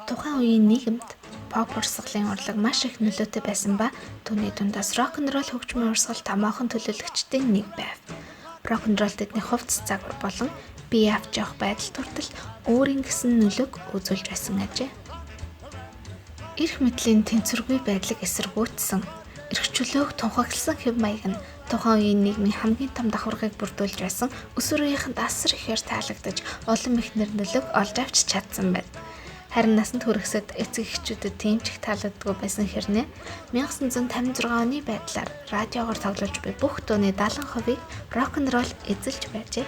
Тухайн үеийн нийгэмд поп урсгалын урлаг маш их нөлөөтэй байсан ба түүний дундаас рок н ролл хөгжмийн урсгал томоохон төлөөлөгчдийн нэг байв. Рок н ролл тэдний хувцас загвар болон бие авч явах байдал хүртэл өөрийн гэсэн нөлөөг үзүүлж байсан ажээ. Эрх мэдлийн тэнцвэргүй байдлыг эсэргүүцсэн, эрхчлөөг тунхагласан хэв маяг нь тухайн үеийн нийгмийн хамгийн том давхаргыг бүрдүүлж байсан өсвөр үеийнхэнд асар ихээр таалагдаж улам их нэр нөлөөг олж авч чадсан байна. Харин насанд хүрэхсэд эцэг эхчүүдэд тийм ч их таалагддаггүй байсан хэрнээ 1956 оны байдлаар радиогоор тоглож буй бүх дууны 70%-ийг рок н ролл эзэлж байжээ.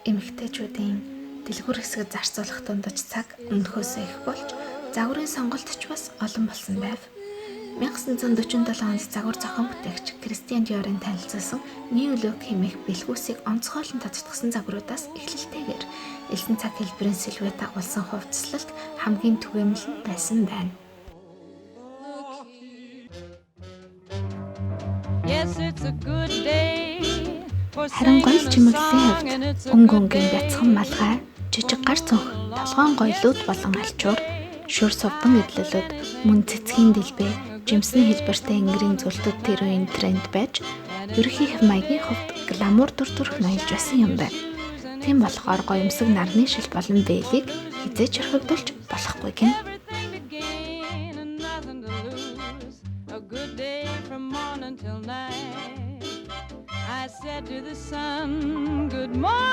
Эмэгтэйчүүдийн дэлгүүр хэсгэд зарцуулах дундаж цаг өмнөхөөсөө их болж загварын сонголт ч бас олон болсон байв. 1947 онд загвар зохион бүтээгч Кристиан Диорын танилцуулсан New Look хэмээх бэлгүүсийг онцгойлон тодтогсон загваруудаас эхлэлтэйгээр элсэн цаг хэлбэрийн силуэт агуулсан хувцаслалт хамгийн түгээмэл нь байсан байна. Харин гоёл чимэглэлийн хувьд өнгөнгийн бяцхан малгай, жижиг гар цонх, толгоон гоёлууд болон альчуур, шүр сувдан эдлэлүүд, мөн цэцгийн дэлбээ, жимсний хэлбэртэй ингэрийн зүйлүүд тэр үеийн тренд байж, ерөнхий хэв маягийн хувьд гламур дүр төрх ноёлж байсан юм байна. Тийм болохоор гоёмсог нарны шил болон бэлийг хизээч орхигдуулж болохгүй гэнэ. I said to the sun, good morning.